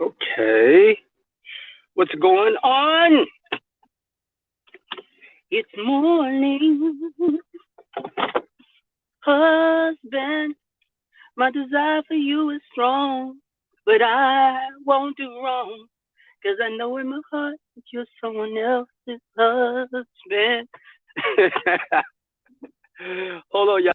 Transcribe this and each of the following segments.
Okay. What's going on? It's morning, husband. My desire for you is strong, but I won't do wrong. 'Cause I know in my heart that you're someone else's husband. Hold on, y'all.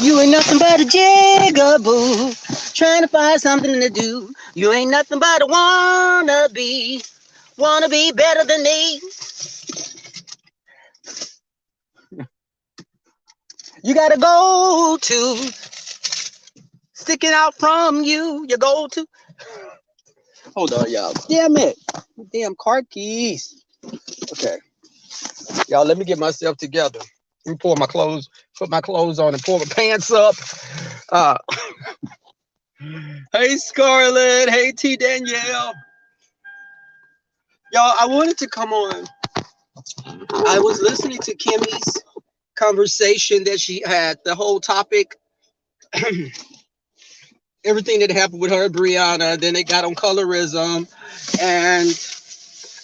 You ain't nothing but a jigaboo, trying to find something to do. You ain't nothing but a wanna be better than me. You gotta go to, sticking out from you, you go to. Hold on, y'all. Damn it. Damn car keys. Okay. Y'all, let me get myself together. Let me pull my clothes, put my clothes on and pull my pants up. Uh, hey, Scarlett. Hey, T. Danielle. Y'all, I wanted to come on. I was listening to Kimmy's conversation that she had, the whole topic, everything that happened with her, Brianna. Then they got on colorism. And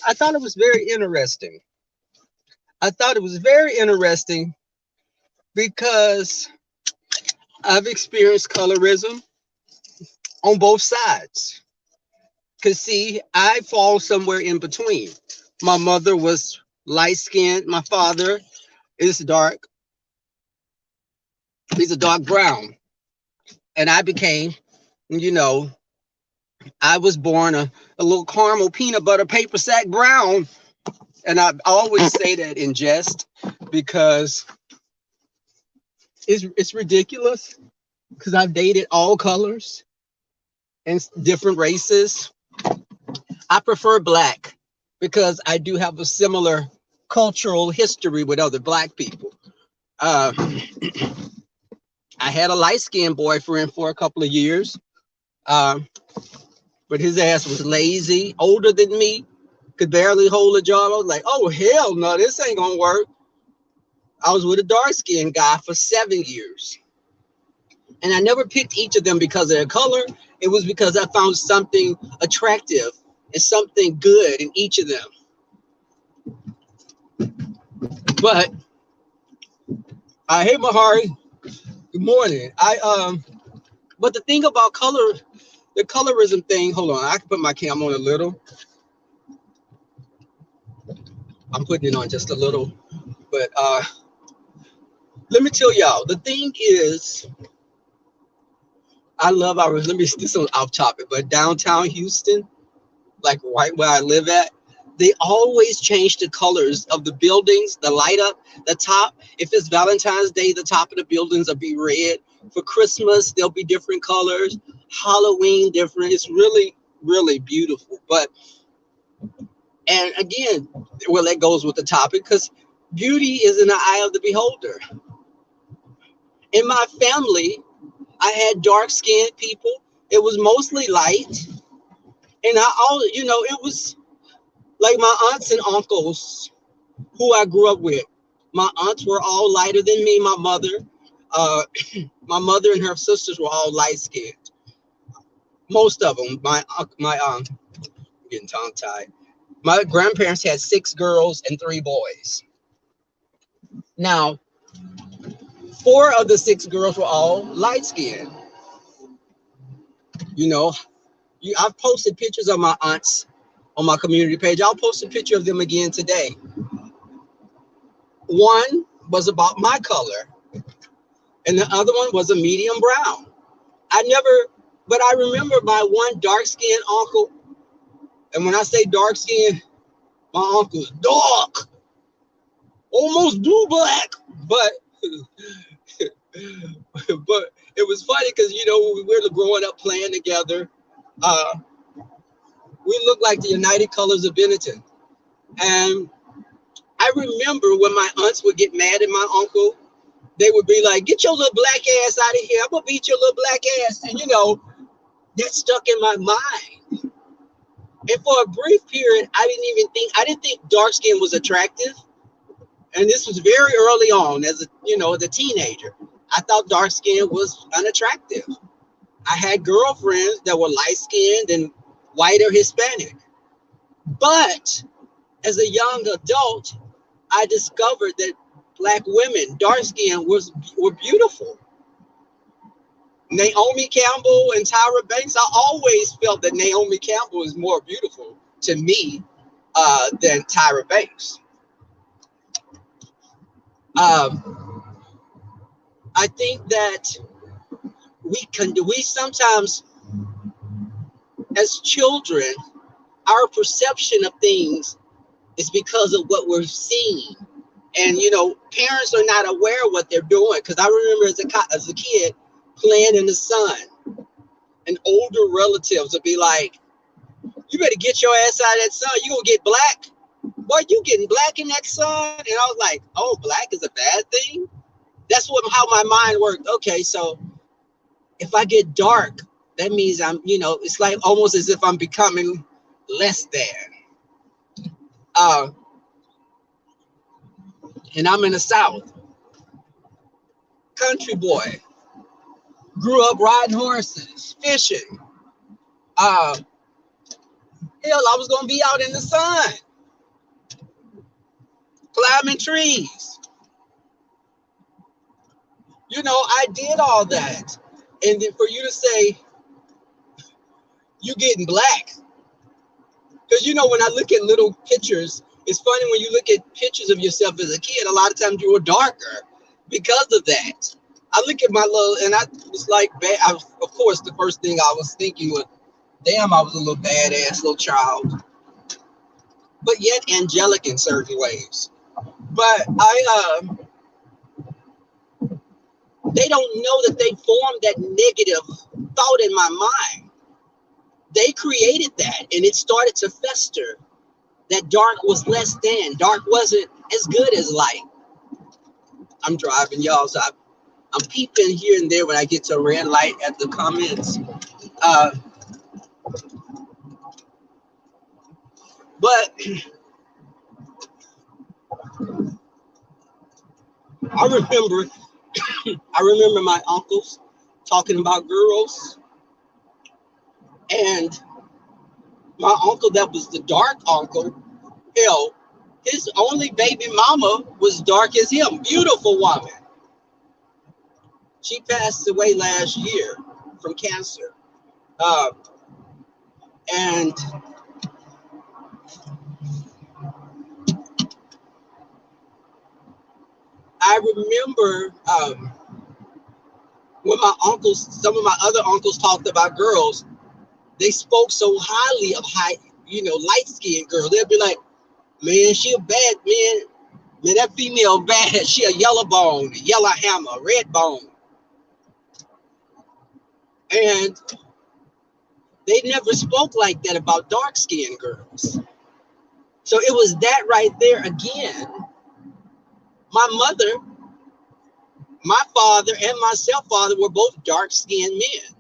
I thought it was very interesting. I thought it was very interesting because I've experienced colorism on both sides. Because, see, I fall somewhere in between. My mother was light skinned. My father is dark. He's a dark brown. And I became, you know, I was born a little caramel peanut butter paper sack brown. And I always say that in jest because it's ridiculous because I've dated all colors and different races. I prefer black because I do have a similar cultural history with other black people. Uh, I had a light skinned boyfriend for a couple of years, uh, but his ass was lazy, older than me, could barely hold a job. I was like, oh, hell no, this ain't gonna work. I was with a dark skinned guy for 7 years. And I never picked each of them because of their color. It was because I found something attractive and something good in each of them. But hey Mahari, good morning. But the thing about color, the colorism thing, hold on, I can put my cam on a little. I'm putting it on just a little, but Let me tell y'all, the thing is, I love our, let me, this is off topic, but downtown Houston, like right where I live at, they always change the colors of the buildings, the light up, the top. If it's Valentine's Day, the top of the buildings will be red. For Christmas, there'll be different colors. Halloween, different. It's really, really beautiful. But, and again, well, that goes with the topic because beauty is in the eye of the beholder. In my family, I had dark skinned people. It was mostly light. And it was like my aunts and uncles who I grew up with. My aunts were all lighter than me. Uh, my mother and her sisters were all light skinned. Most of them. I'm getting tongue tied. My grandparents had 6 girls and 3 boys. Now, 4 of the 6 girls were all light skinned. You know, I've posted pictures of my aunts on my community page. I'll post a picture of them again today. One was about my color, and the other one was a medium brown. I never, but I remember my one dark skinned uncle. And when I say dark skinned, my uncle is dark, almost blue black. But but it was funny because we were growing up playing together. Uh, we looked like the United Colors of Benetton. And I remember when my aunts would get mad at my uncle, they would be like, "Get your little black ass out of here! I'm gonna beat your little black ass." And that stuck in my mind. And for a brief period, I didn't think dark skin was attractive. And this was very early on as a teenager. I thought dark skin was unattractive. I had girlfriends that were light skinned and white or Hispanic. But as a young adult, I discovered that black women, dark skin, were beautiful. Naomi Campbell and Tyra Banks, I always felt that Naomi Campbell is more beautiful to me than Tyra Banks. Um, I think that we sometimes, as children, our perception of things is because of what we're seeing. And parents are not aware of what they're doing. Because I remember as a kid playing in the sun, and older relatives would be like, "You better get your ass out of that sun. You gonna get black. Boy, you getting black in that sun." And I was like, "Oh, black is a bad thing." That's how my mind worked. Okay, so if I get dark, that means it's like almost as if I'm becoming less than. Uh, and I'm in the South, country boy, grew up riding horses, fishing. Uh, Hell, I was gonna be out in the sun, climbing trees. I did all that. And then for you to say you getting black, because when I look at little pictures, it's funny when you look at pictures of yourself as a kid, a lot of times you were darker because of that. I look at my little, and I was like, of course, the first thing I was thinking was, damn, I was a little badass little child, but yet angelic in certain ways. But they don't know that they formed that negative thought in my mind. They created that, and it started to fester. That dark was less than. Dark wasn't as good as light. I'm driving, y'all, so I'm peeping here and there when I get to a red light at the comments. Uh, but I remember, I remember my uncles talking about girls, and my uncle that was the dark uncle, hell, his only baby mama was dark as him. Beautiful woman. She passed away last year from cancer. Uh, and I remember when my uncles, some of my other uncles talked about girls, they spoke so highly of light skinned girls. They'd be like, man, she a bad man. Man, that female bad. She a yellow bone, yellow hammer, red bone. And they never spoke like that about dark skinned girls. So it was that right there again. My mother, my father, and my stepfather were both dark skinned men.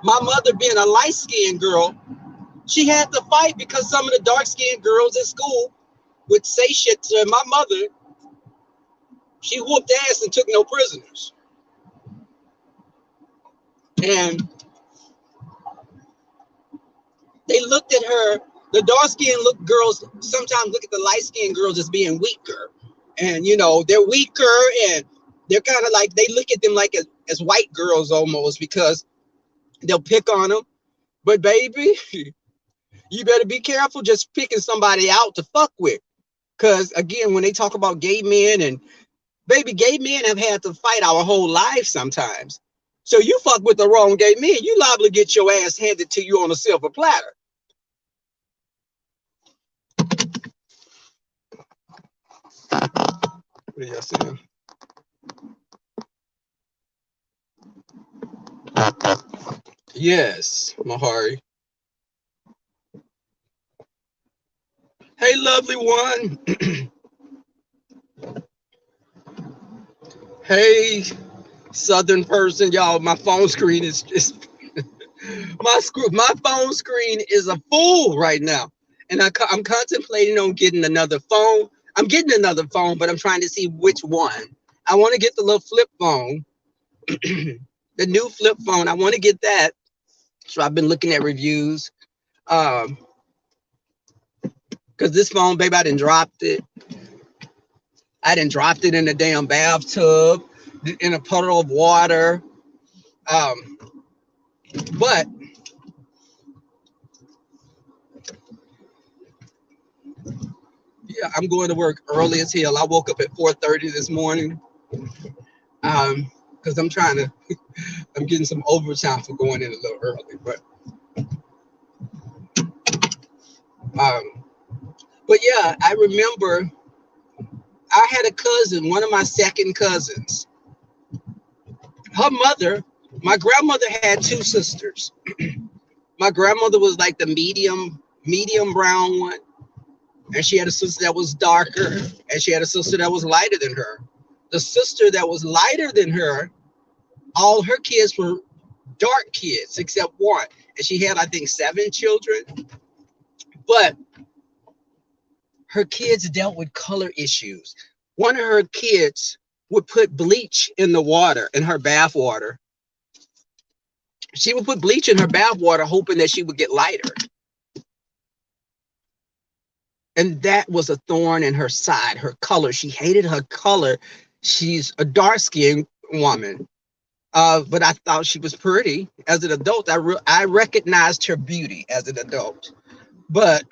My mother being a light skinned girl, she had to fight because some of the dark skinned girls at school would say shit to my mother. She whooped ass and took no prisoners. And they looked at her, the dark skinned girls sometimes look at the light skinned girls as being weaker. And, they're weaker and they're kind of like, they look at them like as white girls almost because they'll pick on them. But baby, you better be careful just picking somebody out to fuck with. Because again, when they talk about gay men and baby, gay men have had to fight our whole life sometimes. So you fuck with the wrong gay men, you liable to get your ass handed to you on a silver platter. What are y'all saying? Yes, Mahari. Hey, lovely one. Hey, Southern person, y'all. My phone screen is just my phone screen is a fool right now, and I'm contemplating on getting another phone. I'm getting another phone, but I'm trying to see which one. I want to get the little flip phone, the new flip phone. I want to get that. So I've been looking at reviews. Because this phone, baby, I done dropped it. I done dropped it in the damn bathtub, in a puddle of water. But yeah, I'm going to work early as hell. I woke up at 4:30 this morning. Because I'm getting some overtime for going in a little early. Um, but yeah, I remember I had a cousin, one of my second cousins. Her mother, my grandmother had two sisters. My grandmother was like the medium brown one, and she had a sister that was darker, and she had a sister that was lighter than her. The sister that was lighter than her, all her kids were dark kids except one, and she had, I think, 7 children. But her kids dealt with color issues. One of her kids would put bleach in the water, in her bath water. She would put bleach in her bath water, hoping that she would get lighter. And that was a thorn in her side, her color. She hated her color. She's a dark-skinned woman. But I thought she was pretty. As an adult, I recognized her beauty as an adult. But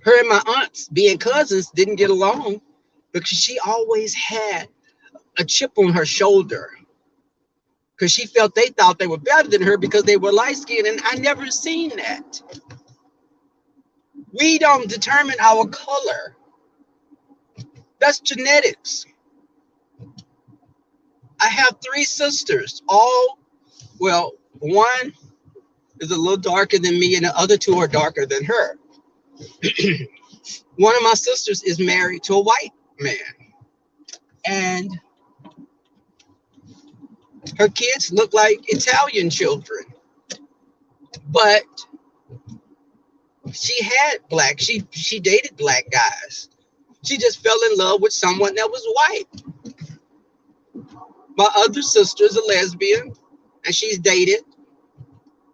her and my aunts, being cousins, didn't get along because she always had a chip on her shoulder because she felt they thought they were better than her because they were light-skinned, and I never seen that. We don't determine our color. That's genetics. I have 3 sisters. Well, one is a little darker than me, and the other 2 are darker than her. One of my sisters is married to a white man, and her kids look like Italian children. But she had she dated black guys. She just fell in love with someone that was white. My other sister is a lesbian, and she's dated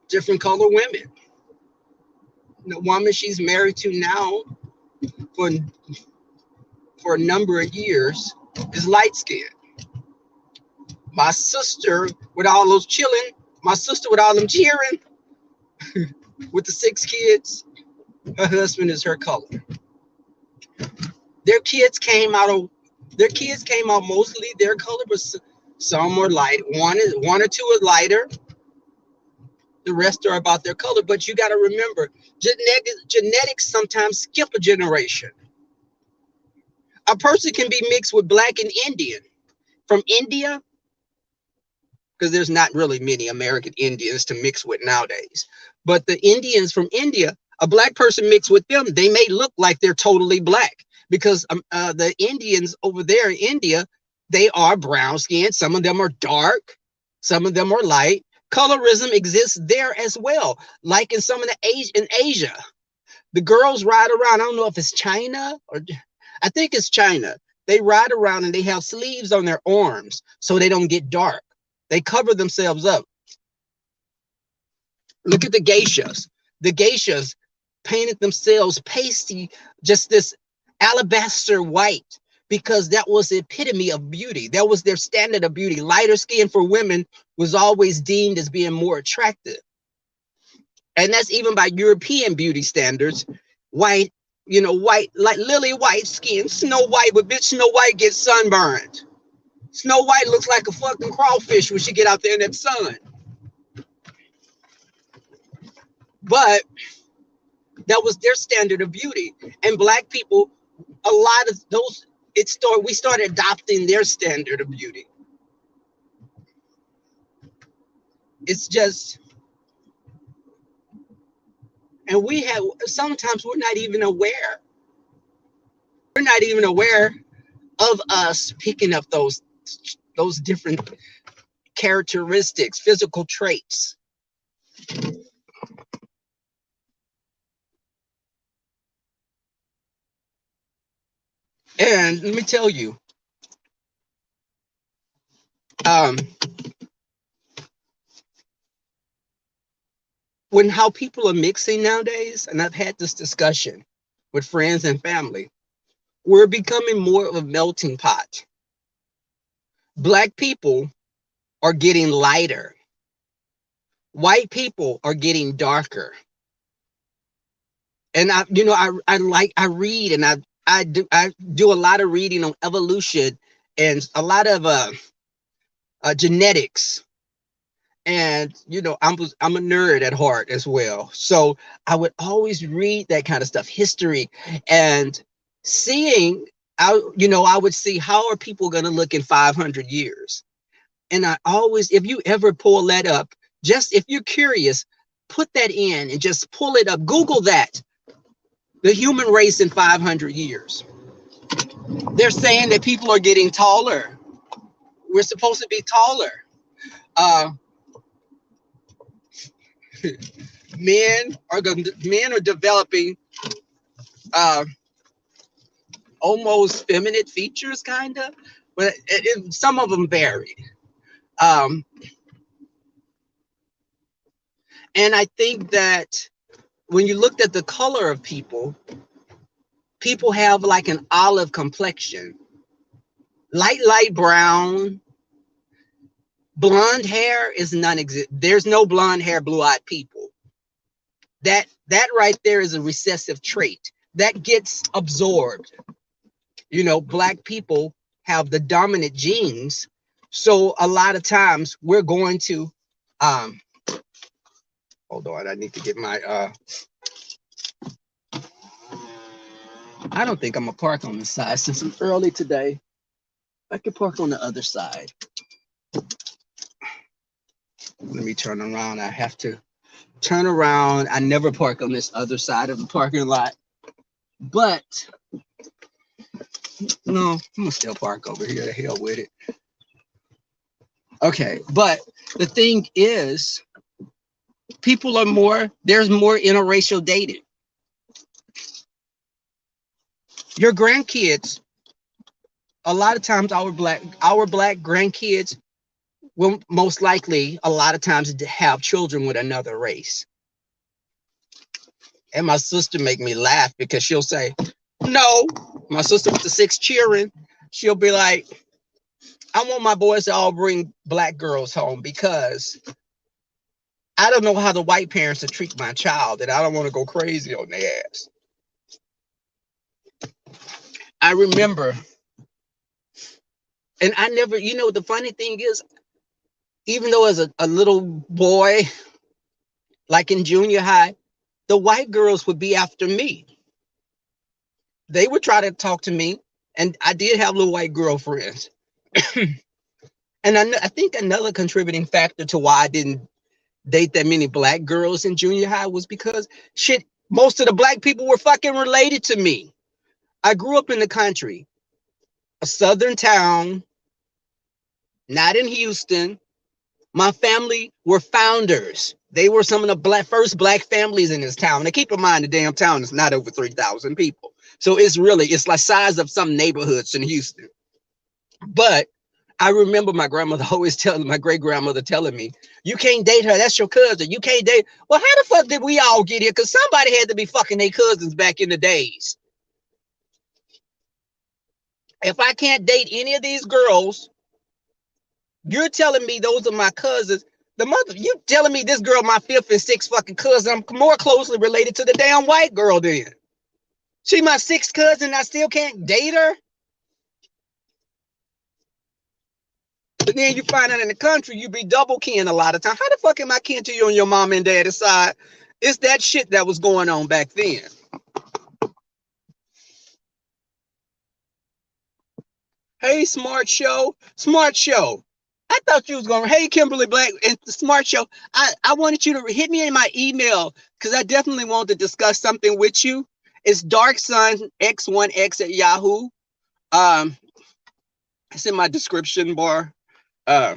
different color women. The woman she's married to now for a number of years is light skinned. My sister with all those chilling, my sister with all them cheering, with the 6 kids, her husband is her color. Their kids came out of their kids came out mostly their color, but some were light. One or two are lighter. The rest are about their color. But you got to remember, genetics sometimes skip a generation. A person can be mixed with black and Indian from India, because there's not really many American Indians to mix with nowadays. But the Indians from India, a black person mixed with them, they may look like they're totally black because the Indians over there in India, they are brown skinned. Some of them are dark, some of them are light. Colorism exists there as well, like in some of the in Asia. The girls ride around. I don't know if it's China or I think it's China. They ride around and they have sleeves on their arms so they don't get dark. They cover themselves up. Look at the geishas. The geishas painted themselves pasty, just this alabaster white, because that was the epitome of beauty. That was their standard of beauty. Lighter skin for women was always deemed as being more attractive. And that's even by European beauty standards. White, white, like lily white skin, Snow White, but bitch, Snow White gets sunburned. Snow White looks like a fucking crawfish when she get out there in that sun. But that was their standard of beauty. And black people, a lot of those, we started adopting their standard of beauty. It's just, and sometimes we're not even aware. We're not even aware of us picking up those different characteristics, physical traits. And let me tell you, um, when how people are mixing nowadays, and I've had this discussion with friends and family, we're becoming more of a melting pot. Black people are getting lighter. White people are getting darker. And I read and I do a lot of reading on evolution and a lot of genetics. And I'm a nerd at heart as well, so I would always read that kind of stuff, history, and seeing I would see how are people going to look in 500 years. And I always, if you ever pull that up, just if you're curious, put that in and just pull it up, Google that, the human race in 500 years. They're saying that people are getting taller. We're supposed to be taller. uh men are developing uh, almost feminine features, kind of, but some of them vary. Um, and I think that when you looked at the color of people have like an olive complexion, light brown. Blonde hair is non-existent. There's no blonde hair, blue-eyed people. That right there is a recessive trait that gets absorbed. Black people have the dominant genes, so a lot of times we're going to um hold on, I need to get my I don't think I'm gonna park on the side since I'm early today. I could park on the other side. Let me turn around. I have to turn around. I never park on this other side of the parking lot, but no, I'm gonna still park over here. The hell with it. Okay, but the thing is, there's more interracial dating. Your grandkids, a lot of times our black grandkids will most likely a lot of times have children with another race. And my sister make me laugh because she'll say, no, my sister with the 6 children, she'll be like, I want my boys to all bring black girls home because I don't know how the white parents will treat my child, and I don't want to go crazy on their ass. I remember, and I never, the funny thing is, even though as a little boy, like in junior high, the white girls would be after me. They would try to talk to me, and I did have little white girlfriends. And I think another contributing factor to why I didn't date that many black girls in junior high was because shit, most of the black people were fucking related to me. I grew up in the country, a southern town, not in Houston. My family were founders. They were some of the first black families in this town. Now keep in mind the damn town is not over 3,000 people. So it's like size of some neighborhoods in Houston. But I remember my grandmother always telling my great grandmother telling me, "You can't date her. That's your cousin. You can't date." Well, how the fuck did we all get here? Because somebody had to be fucking their cousins back in the days. If I can't date any of these girls, you're telling me those are my cousins. You telling me this girl my fifth and sixth fucking cousin? I'm more closely related to the damn white girl then. She my sixth cousin. I still can't date her. But then you find out in the country, you be double kin a lot of times. How the fuck am I kin to you on your mom and dad's side? It's that shit that was going on back then. Hey, Smart Show. Smart Show. I thought you was going to, hey, Kimberly Black and Smart Show. I wanted you to hit me in my email because I definitely want to discuss something with you. It's DarkSunX1X at Yahoo. It's in my description bar. Uh,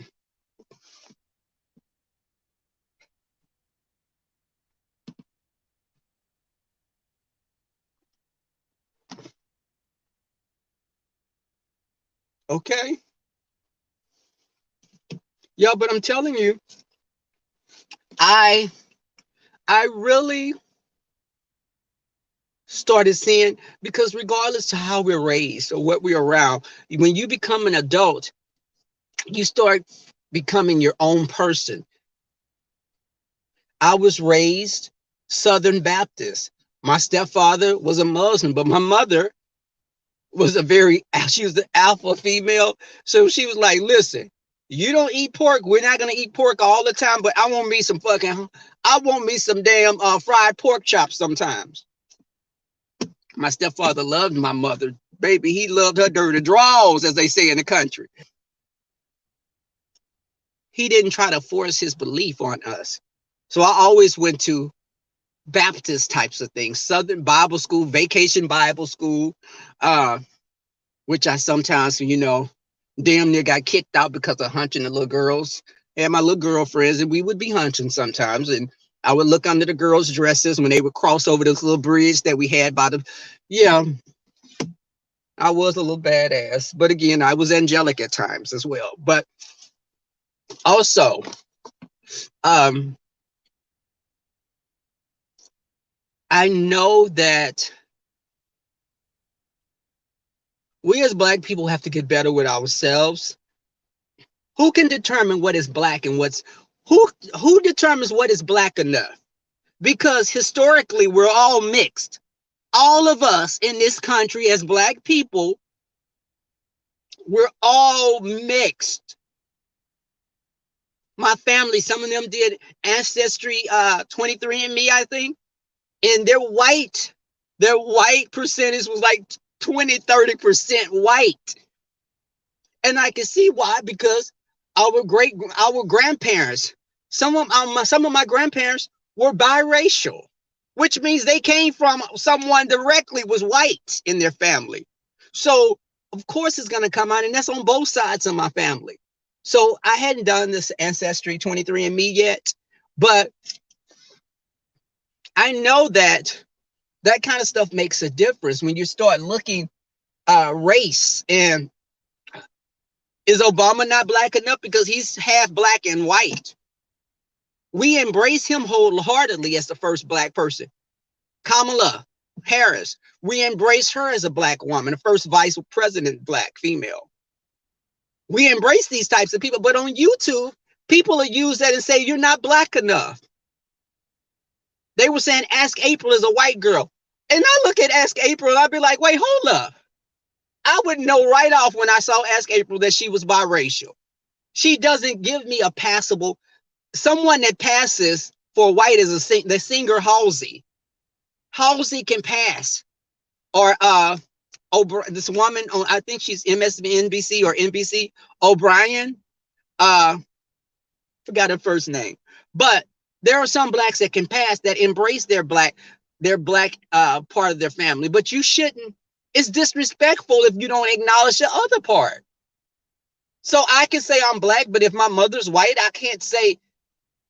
okay. Yeah, but I'm telling you, I I really started seeing because regardless of how we're raised or what we're around, when you become an adult, you start becoming your own person. I was raised Southern Baptist. My stepfather was a Muslim, but my mother was she was the alpha female. So she was like, listen, you don't eat pork. We're not going to eat pork all the time, but I want me some damn fried pork chops sometimes. My stepfather loved my mother. Baby, he loved her dirty draws, as they say in the country. He didn't try to force his belief on us. So I always went to Baptist types of things, Southern Bible school, vacation Bible school, uh, which I sometimes, damn near got kicked out because of hunching the little girls. I had my little girlfriends, and we would be hunching sometimes. And I would look under the girls' dresses when they would cross over this little bridge that we had by the, yeah, I was a little badass. But again, I was angelic at times as well. But also, um, I know that we as black people have to get better with ourselves. Who can determine what is black and who determines what is black enough? Because historically we're all mixed. All of us in this country as black people, we're all mixed. My family, some of them did Ancestry 23andMe, I think, and their white percentage was like 20-30% white. And I can see why, because our grandparents, some of my grandparents were biracial, which means they came from someone directly was white in their family. So of course it's going to come out, and that's on both sides of my family. So I hadn't done this Ancestry 23andMe yet, but I know that that kind of stuff makes a difference when you start looking race. And is Obama not black enough? Because he's half black and white. We embrace him wholeheartedly as the first black person. Kamala Harris, we embrace her as a black woman, the first vice president black female. We embrace these types of people, but on YouTube, people will use that and say, you're not black enough. They were saying, ask April is a white girl. And I look at Ask April, and I'd be like, wait, hold up. I would know right off when I saw Ask April that she was biracial. She doesn't give me a passable, someone that passes for white is the singer Halsey. Halsey can pass. Or this woman on, I think she's MSNBC or NBC, O'Brien. Forgot her first name. But there are some blacks that can pass, that embrace their black part of their family. But you shouldn't. It's disrespectful if you don't acknowledge the other part. So I can say I'm black, but if my mother's white, I can't say,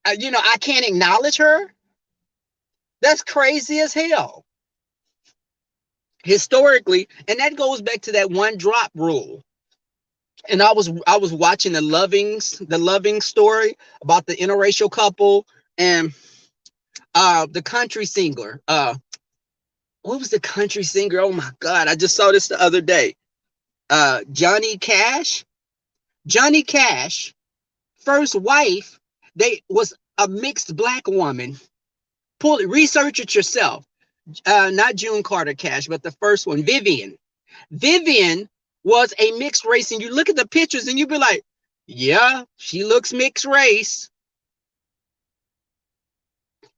I can't acknowledge her. That's crazy as hell. Historically, and that goes back to that one drop rule. And I was watching the loving story about the interracial couple, and the country singer. What was the country singer? Oh my God, I just saw this the other day. Johnny Cash. Johnny Cash, first wife, they was a mixed black woman. Research it yourself. Not June Carter Cash, but the first one, Vivian. Vivian was a mixed race, and you look at the pictures and you be like, yeah, she looks mixed race.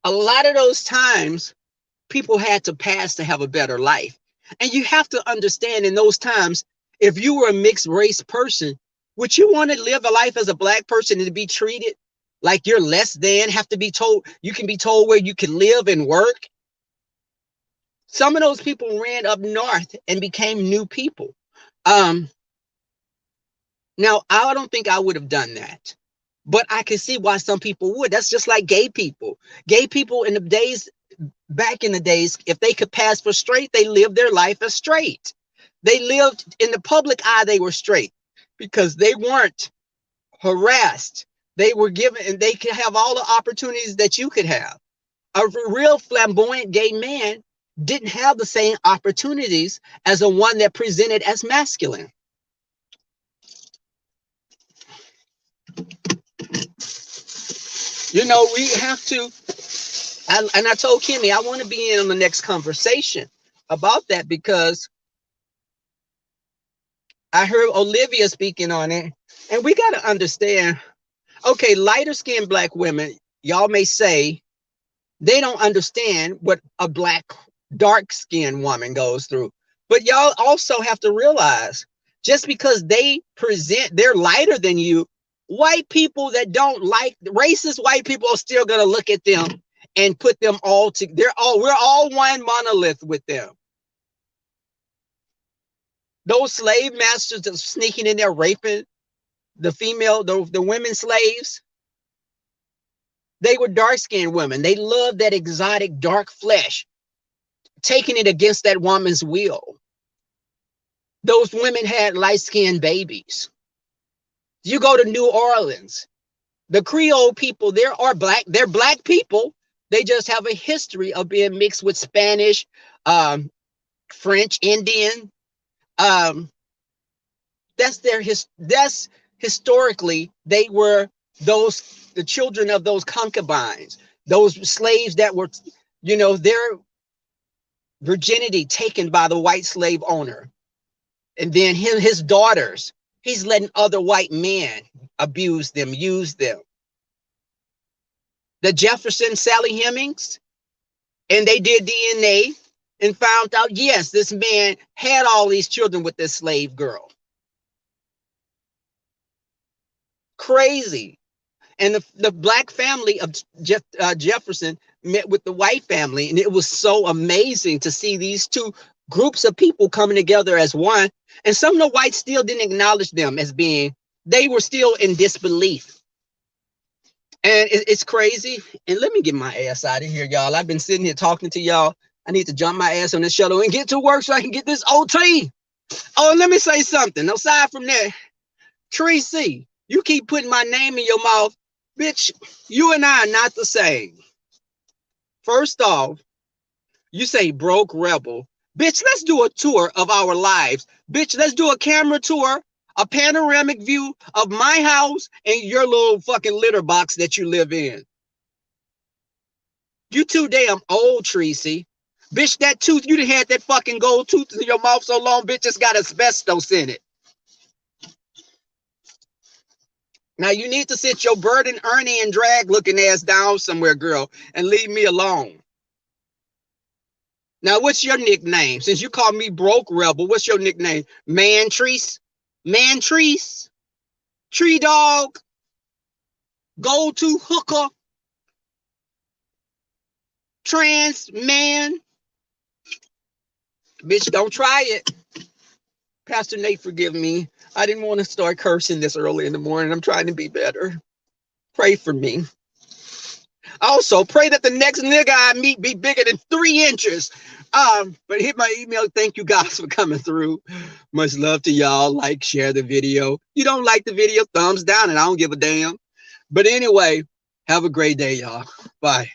A lot of those times, people had to pass to have a better life. And you have to understand, in those times, if you were a mixed race person, would you want to live a life as a black person and to be treated like you're less than, have to be told, you can be told where you can live and work? Some of those people ran up north and became new people. Um, Now, I don't think I would have done that, but I can see why some people would. That's just like gay people. Gay people in the days, back in the days, if they could pass for straight, they lived their life as straight. They lived in the public eye, they were straight because they weren't harassed. They were given, and they could have all the opportunities that you could have. A real flamboyant gay man didn't have the same opportunities as a one that presented as masculine. We have to, and I told Kimmy, I want to be in on the next conversation about that, because I heard Olivia speaking on it, and we got to understand, okay, lighter skinned black women, y'all may say they don't understand what a black, dark skinned woman goes through. But y'all also have to realize, just because they're lighter than you, white people that don't like, racist white people are still going to look at them and put them all together. We're all one monolith with them. Those slave masters that sneaking in there raping the women slaves, they were dark-skinned women. They loved that exotic dark flesh, taking it against that woman's will. Those women had light-skinned babies. You go to New Orleans, the Creole people there are black. They're black people. They just have a history of being mixed with Spanish, French, Indian. Um, that's historically they were the children of those concubines, those slaves that were, their virginity taken by the white slave owner, and then his daughters, he's letting other white men abuse them, use them. The Jefferson, Sally Hemings, and they did DNA and found out, yes, this man had all these children with this slave girl. Crazy. And the black family of Jefferson met with the white family, and it was so amazing to see these two groups of people coming together as one. And some of the whites still didn't acknowledge them as being, they were still in disbelief. And it's crazy. And let me get my ass out of here, y'all. I've been sitting here talking to y'all. I need to jump my ass on the shuttle and get to work so I can get this OT. Oh, let me say something. Aside from that, Tracy, you keep putting my name in your mouth. Bitch, you and I are not the same. First off, you say broke rebel. Bitch, let's do a tour of our lives. Bitch, let's do a camera tour, a panoramic view of my house and your little fucking litter box that you live in. You too damn old, Tracy. Bitch, that tooth, you done had that fucking gold tooth in your mouth so long, bitch, it's got asbestos in it. Now you need to sit your burden, Ernie, and drag looking ass down somewhere, girl, and leave me alone. Now, what's your nickname? Since you call me Broke Rebel, what's your nickname? Mantreese? Mantreese? Tree Dog? Go to Hooker? Trans Man? Bitch, don't try it. Pastor Nate, forgive me. I didn't want to start cursing this early in the morning. I'm trying to be better. Pray for me. Also, pray that the next nigga I meet be bigger than 3 inches. But hit my email. Thank you guys for coming through. Much love to y'all. Like, share the video. You don't like the video, thumbs down, and I don't give a damn. But anyway, have a great day, y'all. Bye.